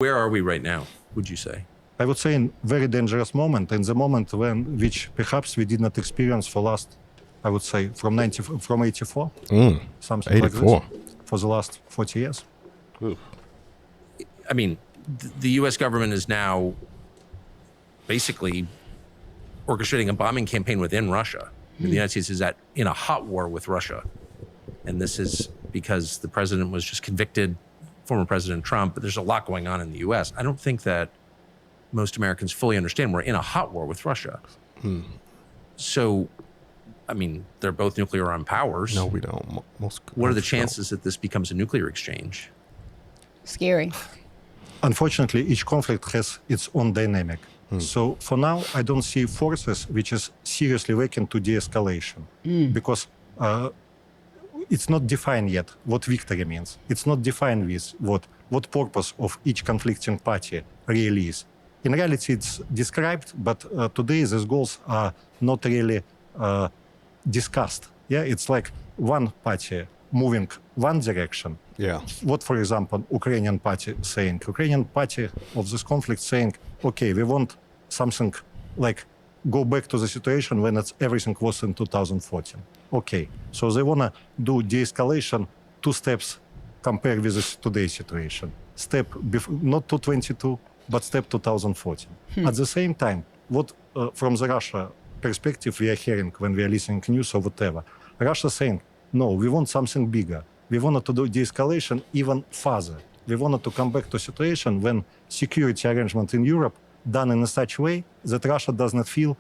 Where are we right now, would you say? I would say in very dangerous moment, in the moment which perhaps we did not experience for last, I would say, from 84, something 84. like this, for the last 40 years. Ooh. I mean, the U.S. government is now basically orchestrating a bombing campaign within Russia. The United States is in a hot war with Russia. And this is because the president was just convicted, former President Trump, but there's a lot going on in the U.S. I don't think that most Americans fully understand we're in a hot war with Russia. So, I mean, they're both nuclear-armed powers. No, we don't. What are the chances that this becomes a nuclear exchange? Scary. Unfortunately, each conflict has its own dynamic. So for now, I don't see forces which is seriously working to de-escalation because it's not defined yet what victory means. It's not defined with what purpose of each conflicting party really is. In reality, it's described, but today these goals are not really discussed. Yeah, it's like one party moving one direction. Yeah. What, for example, Ukrainian party saying? Ukrainian party of this conflict saying, okay, we want something like go back to the situation when everything was in 2014. Okay, so they want to do de-escalation 2 steps compared with today's situation. Step not 222, but step 2014. At the same time, what from the Russia perspective we are hearing when we are listening news or whatever, Russia saying, no, we want something bigger. We wanted to do de-escalation even further. We wanted to come back to a situation when security arrangement in Europe done in a such way that Russia does not feel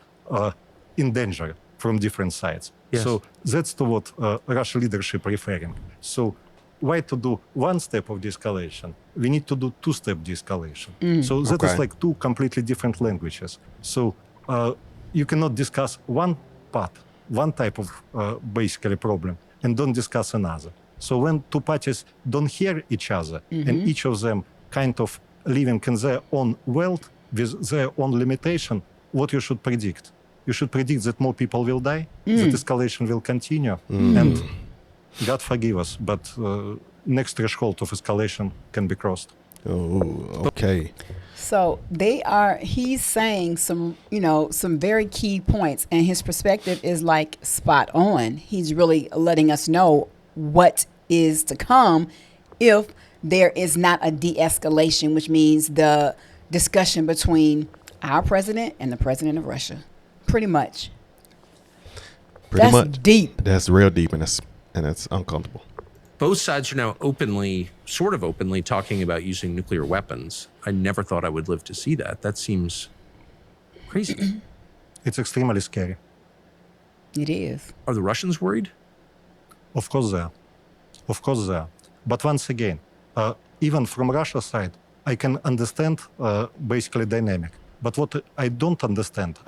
in danger from different sides. Yes. So that's to what Russian leadership referring. So why to do one step of de-escalation? We need to do 2-step de-escalation. So that is like 2 completely different languages. So you cannot discuss one part, one type of basically problem, and don't discuss another. So when 2 parties don't hear each other, and each of them kind of living in their own world with their own limitation, what you should predict? You should predict that more people will die, that escalation will continue, and God forgive us, but next threshold of escalation can be crossed. Oh, okay. So he's saying some very key points, and his perspective is like spot on. He's really letting us know what is to come if there is not a de-escalation, which means the discussion between our president and the president of Russia. Pretty much. That's deep. That's real deep, and it's uncomfortable. Both sides are now sort of openly talking about using nuclear weapons. I never thought I would live to see that. That seems crazy. It's extremely scary. It is. Are the Russians worried? Of course they are. Of course they are. But once again, even from Russia's side, I can understand basically dynamic. But what I don't understand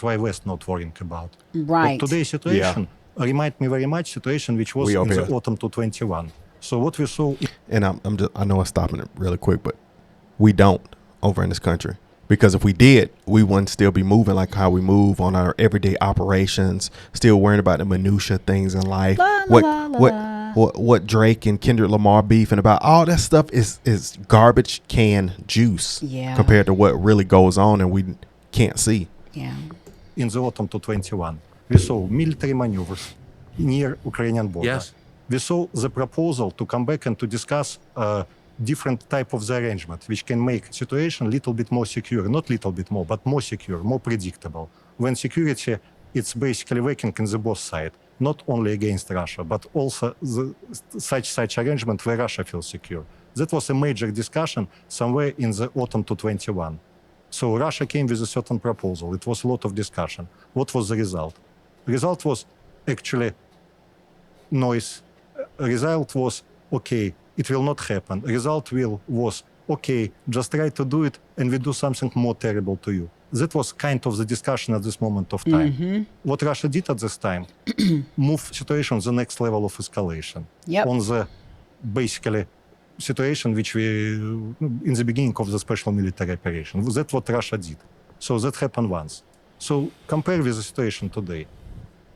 why West not worrying about. Right. But today's situation remind me very much situation which was in the autumn 2021. So what we saw... And I know I'm stopping it really quick, but we don't over in this country. Because if we did, we wouldn't still be moving like how we move on our everyday operations, still worrying about the minutia things in life. What Drake and Kendrick Lamar beefing about, all that stuff is garbage can juice compared to what really goes on and we can't see. Yeah. In the autumn 2021, we saw military maneuvers near Ukrainian border. Yes. We saw the proposal to come back and to discuss different type of the arrangement, which can make situation a little bit more secure, not little bit more, but more secure, more predictable. When security, it's basically working in the both side, not only against Russia, but also such arrangement where Russia feels secure. That was a major discussion somewhere in the autumn 2021. So Russia came with a certain proposal. It was a lot of discussion. What was the result? The result was actually noise. Result was, okay, it will not happen. Result was, okay, just try to do it and we do something more terrible to you. That was kind of the discussion at this moment of time. What Russia did at this time, move situation to the next level of escalation. On the basically situation which we, in the beginning of the special military operation. That's what Russia did. So that happened once. So compare with the situation today.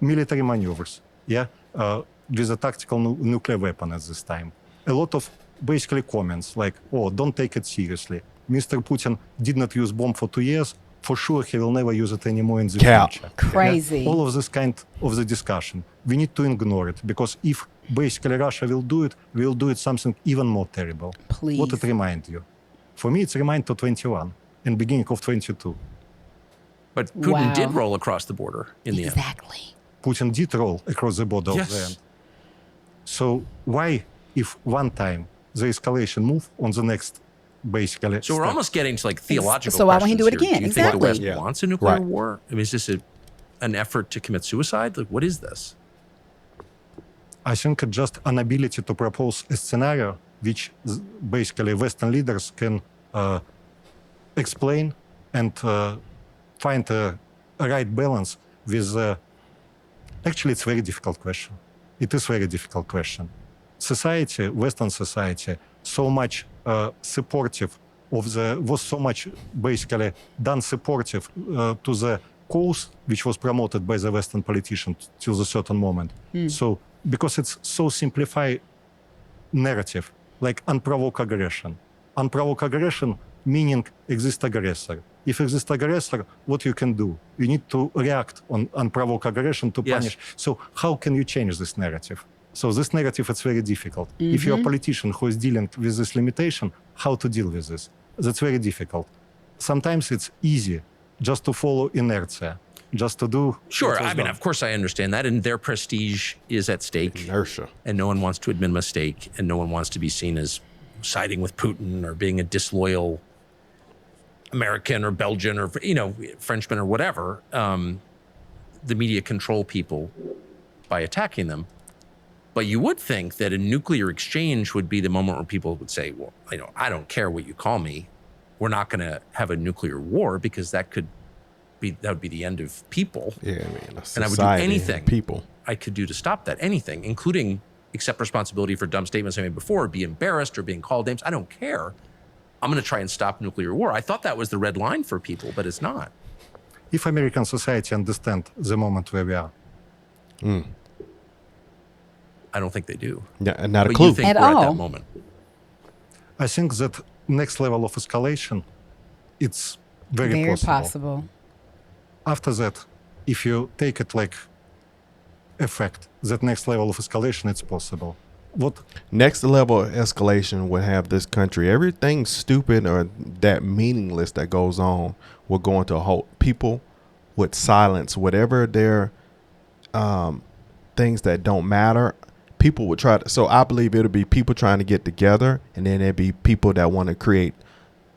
Military maneuvers, with a tactical nuclear weapon at this time. A lot of basically comments like, oh, don't take it seriously. Mr. Putin did not use bomb for 2 years. For sure, he will never use it anymore in the Cap. future. Crazy. Yeah? All of this kind of the discussion. We need to ignore it because if basically Russia will do it, we'll do it something even more terrible. Please. What it remind you? For me, it's remind to 21 and beginning of 22. But Putin did Wow. roll across the border in the end. Exactly. Putin did roll across the border Yes. of the end. So why, if one time the escalation move on the next, basically. So we're step, almost getting to like theological So why won't he do it questions here. again? Do you think the West Exactly. Yeah. wants a nuclear Right. war? I mean, is this an effort to commit suicide? Like, what is this? I think it's just an ability to propose a scenario which basically Western leaders can explain and find a right balance with. Actually, it's a very difficult question. It is a very difficult question. Society, Western society, so much supportive of the was so much basically done supportive to the cause which was promoted by the Western politicians till a certain moment. So because it's so simplified narrative, like unprovoked aggression. Unprovoked aggression meaning exist aggressor. If exist aggressor, what you can do? You need to react on unprovoked aggression to Yes. punish. So how can you change this narrative? So this narrative is very difficult. If you're a politician who is dealing with this limitation, how to deal with this? That's very difficult. Sometimes it's easy just to follow inertia, just to do. Sure. what was I mean, done. of course, I understand that. And their prestige is at stake. Inertia. And no one wants to admit a mistake. And no one wants to be seen as siding with Putin or being a disloyal American or Belgian or, Frenchman or whatever. The media control people by attacking them. But you would think that a nuclear exchange would be the moment where people would say, well, I don't care what you call me. We're not going to have a nuclear war because that would be the end of people. Yeah, I mean, And I would do society and anything people. I could do to stop that, anything, including accept responsibility for dumb statements I made before, be embarrassed or being called names. I don't care. I'm going to try and stop nuclear war. I thought that was the red line for people, but it's not. If American society understand the moment where we are, I don't think they do. Yeah, not a But clue. you think At we're at all. that moment. I think that next level of escalation, it's very, Very possible. After that, if you take it like effect, that next level of escalation, it's possible. What Next level of escalation would have this country. Everything stupid or that meaningless that goes on will go into a halt. People would silence whatever their things that don't matter. People would try to. So I believe it'll be people trying to get together, and then there'd be people that want to create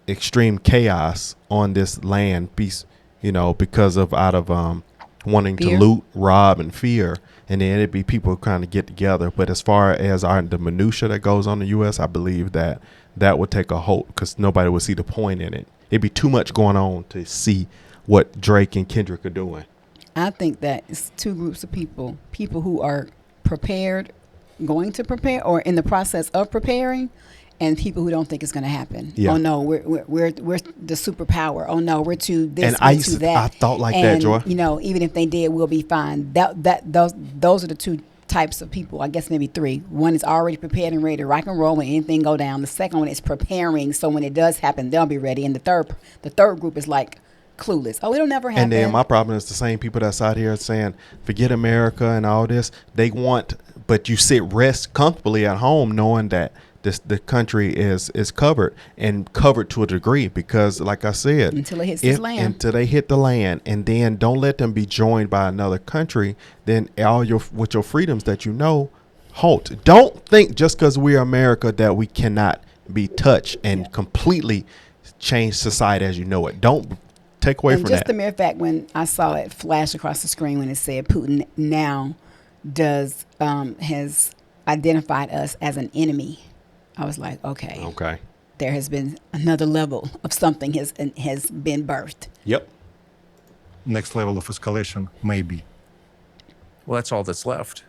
extreme chaos on this land, because of out of wanting Fear. to loot, rob, and fear. And then it'd be people trying to get together. But as far as the minutia that goes on in the U.S., I believe that would take a halt because nobody would see the point in it. It'd be too much going on to see what Drake and Kendrick are doing. I think that it's two groups of people who are prepared, going to prepare, or in the process of preparing, and people who don't think it's going to happen. Yeah. Oh no, we're the superpower. Oh no, we're too this, And we're too that. I thought like that, and, Joy. Even if they did, we'll be fine. Those are the two types of people. I guess maybe three. One is already prepared and ready to rock and roll when anything go down. The second one is preparing, so when it does happen, they'll be ready. And the third group is like clueless. Oh, it'll never happen. And then my problem is the same people that's out here saying, forget America and all this. They want, but you rest comfortably at home knowing that the country is covered and covered to a degree because, like I said, Until it hits this land. Until they hit the land, and then don't let them be joined by another country. Then with your freedoms that halt. Don't think just because we're America that we cannot be touched and completely change society as you know it. Don't take away and from just that. the mere fact when I saw it flash across the screen when it said Putin now has identified us as an enemy, I was like, okay, there has been another level of something has been birthed. Yep. next level of escalation, maybe. Well, that's all that's left.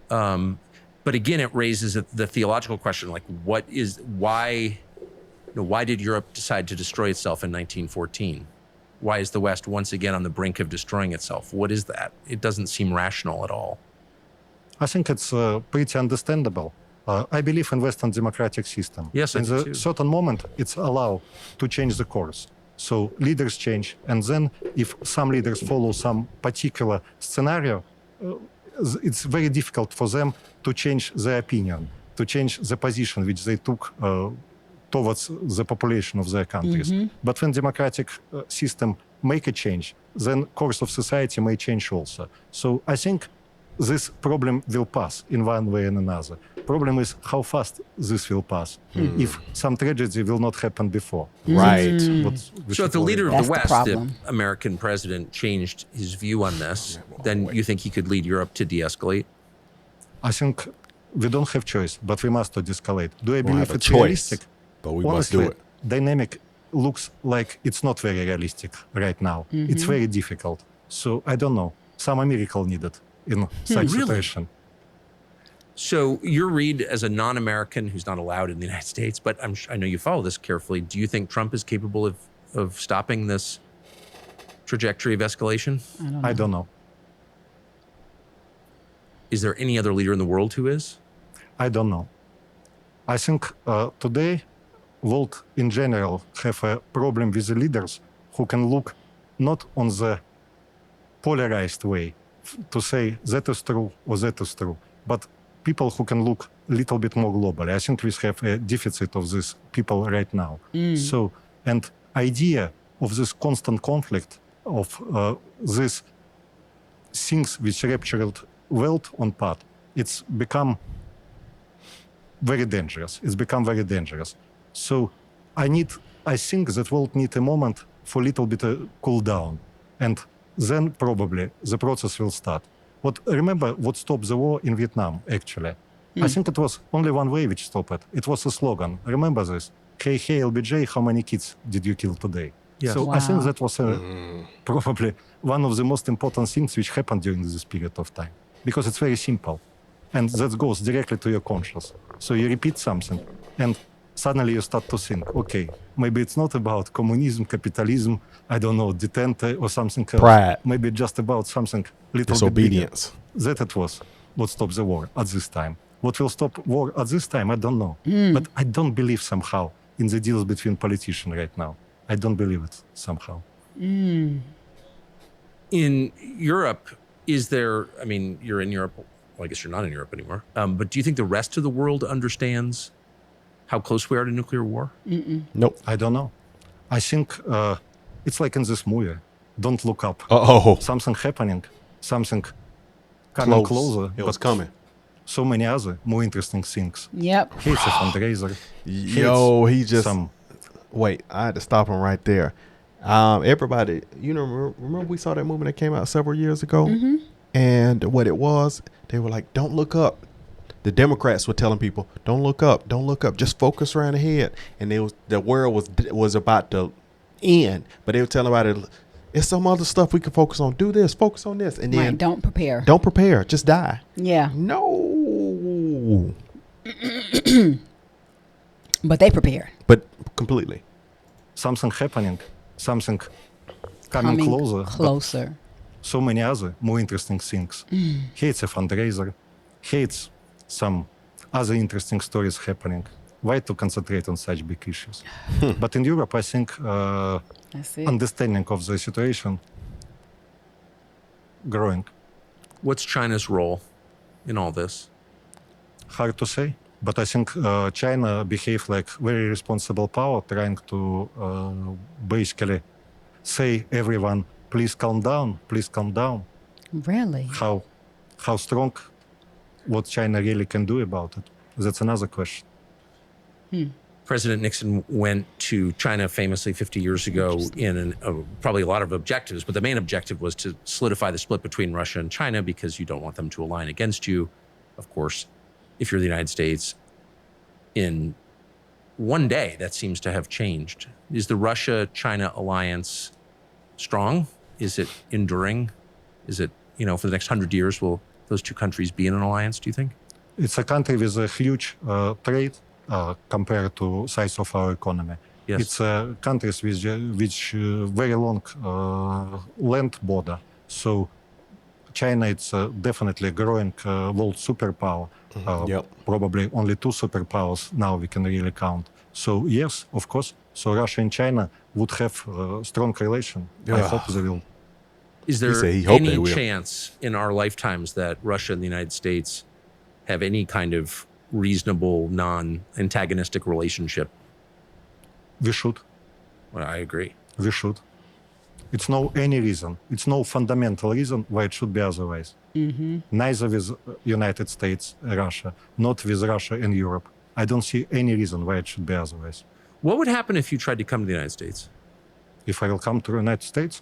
But again, it raises the theological question, like why did Europe decide to destroy itself in 1914? Why is the West once again on the brink of destroying itself? What is that? It doesn't seem rational at all. I think it's pretty understandable I believe in Western democratic system. Yes, I in do the too. certain moment, it's allowed to change the course. So leaders change, and then if some leaders follow some particular scenario, it's very difficult for them to change their opinion, to change the position which they took towards the population of their countries. But when democratic system make a change, then course of society may change also. So I think this problem will pass in one way and another. Problem is how fast this will pass. If some tragedy will not happen before. Right. So if the leader of That's the the West, problem. American president, changed his view on this, then you think he could lead Europe to de-escalate? I think we don't have choice, but we must to de-escalate. Do I We don't believe have a it's choice, realistic? but we Honestly, must do it. dynamic looks like it's not very realistic right now. It's very difficult. So I don't know. Some miracle needed in such Really? situation. So your read as a non-American who's not allowed in the United States, but I know you follow this carefully. Do you think Trump is capable of stopping this trajectory of escalation? I don't know. Is there any other leader in the world who is? I don't know. I think today, world in general have a problem with the leaders who can look not on the polarized way to say that is true or that is true, but people who can look a little bit more globally. I think we have a deficit of these people right now. So, and idea of this constant conflict of these things which ruptured world on part, it's become very dangerous. It's become very dangerous. So I think that world need a moment for a little bit cool down. And then probably the process will start. Remember what stopped the war in Vietnam, actually? I think it was only one way which stopped it. It was a slogan. Remember this? Hey, hey, LBJ, how many kids did you kill today? Yes. So I think that was probably one of the most important things which happened during this period of time. Because it's very simple. And that goes directly to your conscious. So you repeat something, and suddenly you start to think, okay, maybe it's not about communism, capitalism, I don't know, detente or something else. Pride. Maybe just about something little Disobedience. bit bigger. That it was what stopped the war at this time. What will stop war at this time, I don't know. But I don't believe somehow in the deals between politicians right now. I don't believe it somehow. In Europe, is there, I mean, you're in Europe, well, I guess you're not in Europe anymore, but do you think the rest of the world understands how close we are to nuclear war? Nope. I don't know. I think it's like in this movie, Don't Look Up. Uh-oh. Something happening, something coming closer. It was but coming. So many other more interesting things. Yep. Hates a fundraiser. Yo, he just... Some, Wait, I had to stop him right there. Everybody, you know, remember we saw that movie that came out several years ago? And what it was, they were like, don't look up. The Democrats were telling people, don't look up, just focus around ahead. And the world was about to end, but they were telling everybody, it's some other stuff we can focus on. Do this, focus on this. And then Right, don't prepare. don't prepare, just die. Yeah. No. But they prepared. But completely. something happening, something coming closer. Closer. So many other more interesting things. Hates a fundraiser, hates some other interesting stories happening. Why to concentrate on such big issues? But in Europe, I think That's it. understanding of the situation growing. What's China's role in all this? Hard to say, but I think China behave like very responsible power, trying to basically say everyone, please calm down, please calm down. Really? How strong, what China really can do about it? That's another question. President Nixon went to China famously 50 years ago in probably a lot of objectives, but the main objective was to solidify the split between Russia and China because you don't want them to align against you. Of course, if you're the United States, in one day, that seems to have changed. Is the Russia-China alliance strong? Is it enduring? Is it, for the next 100 years, will those two countries be in an alliance, do you think? It's a country with a huge trade compared to size of our economy. Yes. It's countries with which very long land border. So China, it's definitely a growing world superpower. Yep. Probably only two superpowers now we can really count. So yes, of course. So Russia and China would have strong relation. I Yeah. hope they will. Is there said he hoped they any will. chance in our lifetimes that Russia and the United States have any kind of reasonable, non-antagonistic relationship? We should. Well, I agree. We should. It's no any reason. It's no fundamental reason why it should be otherwise. Neither with United States, Russia, not with Russia and Europe. I don't see any reason why it should be otherwise. What would happen if you tried to come to the United States? If I will come to the United States,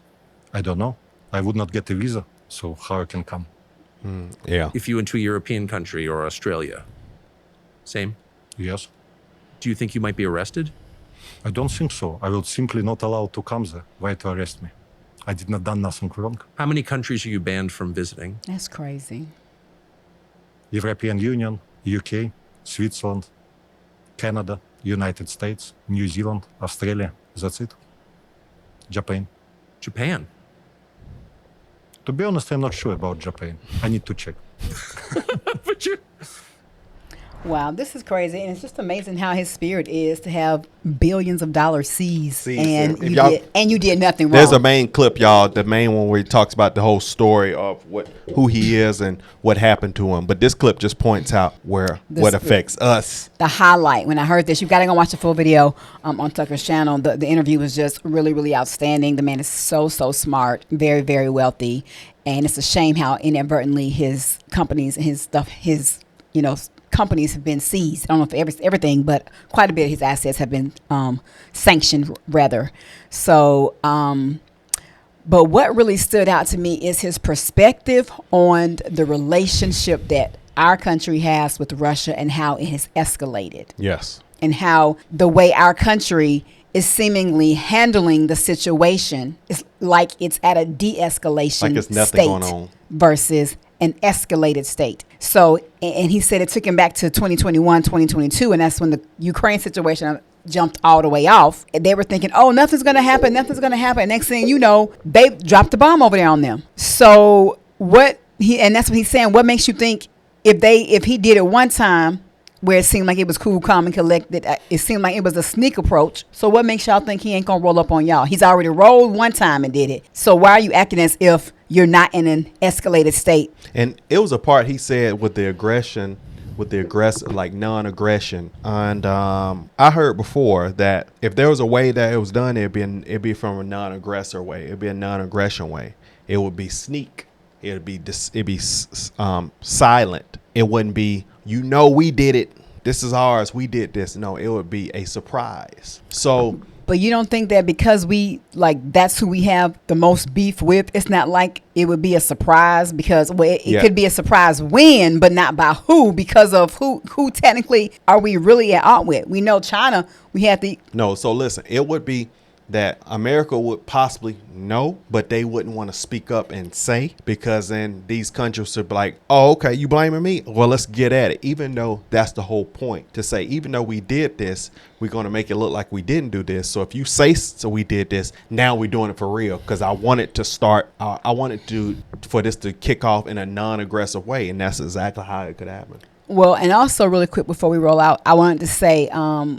I don't know. I would not get a visa, so how I can come? Yeah. If you went to a European country or Australia? Same? Yes. Do you think you might be arrested? I don't think so. I will simply not allow to come there. Why to arrest me? I did not done nothing wrong. How many countries are you banned from visiting? That's crazy. European Union, UK, Switzerland, Canada, United States, New Zealand, Australia. That's it. Japan. Japan. To be honest, I'm not sure about Japan. I need to check. But you... Wow, this is crazy, and it's just amazing how his spirit is to have billions of dollars seized, and If y'all- you did nothing wrong. There's a main clip, y'all. The main one where he talks about the whole story of who he is and what happened to him. But this clip just points out what affects us. The highlight when I heard this, you got to go watch the full video on Tucker's channel. The interview was just really, really outstanding. The man is so smart, very, very wealthy, and it's a shame how inadvertently his companies and his stuff, companies have been seized. I don't know if everything, but quite a bit of his assets have been sanctioned, rather. So, but what really stood out to me is his perspective on the relationship that our country has with Russia and how it has escalated. Yes. And how the way our country is seemingly handling the situation is like it's at a de-escalation Like it's nothing state going on. versus an escalated state. So, and he said it took him back to 2021, 2022, and that's when the Ukraine situation jumped all the way off. And they were thinking, oh, nothing's going to happen. And next thing you know, they dropped the bomb over there on them. So and that's what he's saying. What makes you think if he did it one time where it seemed like it was cool, calm, and collected, it seemed like it was a sneak approach. So what makes y'all think he ain't going to roll up on y'all? He's already rolled one time and did it. So why are you acting as if you're not in an escalated state? And it was a part he said with the aggression, like non-aggression. And I heard before that if there was a way that it was done, it'd be from a non-aggressor way. It'd be a non-aggression way. It would be sneak. It'd be silent. It wouldn't be, we did it. This is ours. We did this. No, it would be a surprise. So, but you don't think that because that's who we have the most beef with, it's not like it would be a surprise because it could be a surprise win, but not by who, because of who technically are we really at odds with? We know China, we had No, so listen, it would be that America would possibly know, but they wouldn't want to speak up and say, because then these countries would be like, oh, okay, you blaming me? Well, let's get at it. Even though that's the whole point, to say, even though we did this, we're going to make it look like we didn't do this. So if you say so we did this, now we're doing it for real, because I wanted to start, for this to kick off in a non-aggressive way. And that's exactly how it could happen. Well, and also really quick before we roll out, I wanted to say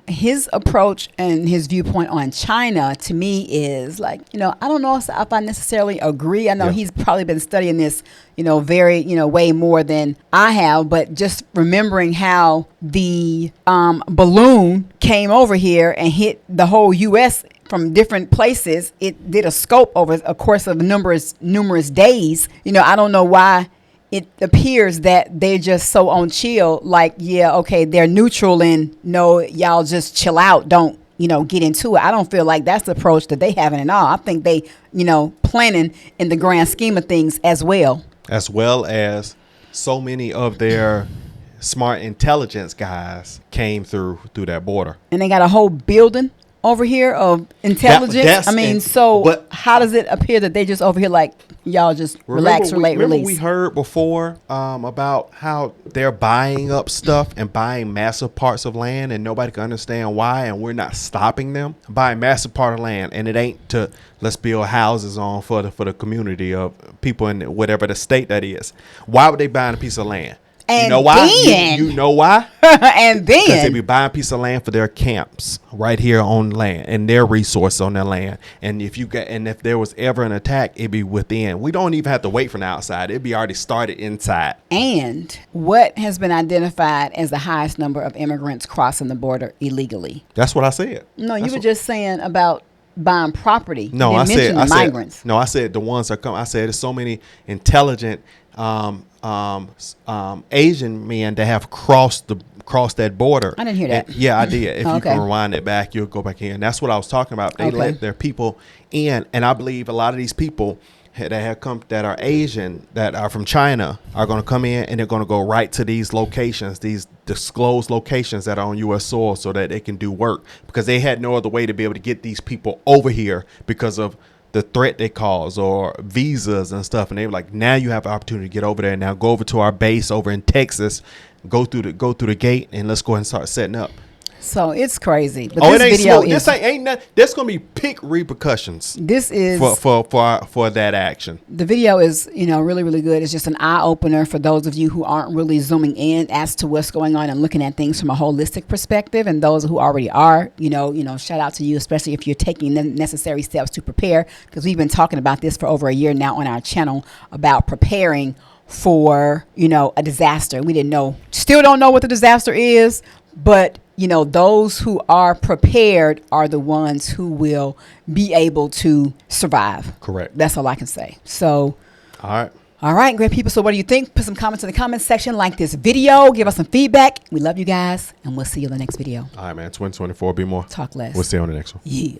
his approach and his viewpoint on China to me is like, I don't know if I necessarily agree. I know he's probably been studying this, very, way more than I have. But just remembering how the balloon came over here and hit the whole U.S. from different places. It did a scope over a course of numerous days. I don't know why it appears that they're just so on chill, like, they're neutral and no, y'all just chill out. Don't, get into it. I don't feel like that's the approach that they have at all. I think they, planning in the grand scheme of things as well. As well as so many of their smart intelligence guys came through that border. And they got a whole building over here of intelligence? that's- I mean, and- so but- how does it appear that they just over here like y'all just relax, relate, remember release? we heard before about how they're buying up stuff and buying massive parts of land, and nobody can understand why, and we're not stopping them buying massive part of land, and it ain't to let's build houses on for the community of people in whatever the state that is. Why would they buy a piece of land? You And know why? then- You know why? And Because they then be buying a piece of land for their camps right here on land and their resources on their land. And if there was ever an attack, it'd be within. We don't even have to wait from the outside. It'd be already started inside. and what has been identified as the highest number of immigrants crossing the border illegally? That's what I said. No, you That's were what- just saying about buying property. No, You I didn't mention said, the migrants. no, I said the ones that come. I said there's so many intelligent Asian men that have crossed that border. I didn't hear that. And- yeah, I did. If you Okay. can rewind it back, you'll go back in. That's what I was talking about. They Okay. let their people in, and I believe a lot of these people that have come that are Asian, that are from China, are going to come in, and they're going to go right to these locations, these disclosed locations that are on U.S. soil, so that they can do work, because they had no other way to be able to get these people over here because of the threat they cause or visas and stuff. And they were like, now you have an opportunity to get over there. Now go over to our base over in Texas, go through the gate, and let's go ahead and start setting up. So it's crazy. But Oh, this it ain't video smooth. is This ain't nothing. There's gonna be big repercussions this is for that action. the video is, really, really good. It's just an eye opener for those of you who aren't really zooming in as to what's going on and looking at things from a holistic perspective. And those who already are, shout out to you, especially if you're taking the necessary steps to prepare, because we've been talking about this for over a year now on our channel about preparing for, a disaster. We still don't know what the disaster is, but those who are prepared are the ones who will be able to survive. Correct. That's all I can say. So, All right, great people. So what do you think? Put some comments in the comments section. Like this video. Give us some feedback. We love you guys. And we'll see you in the next video. right, man. 2024 be more. Talk less. We'll see you on the next one. Yeah.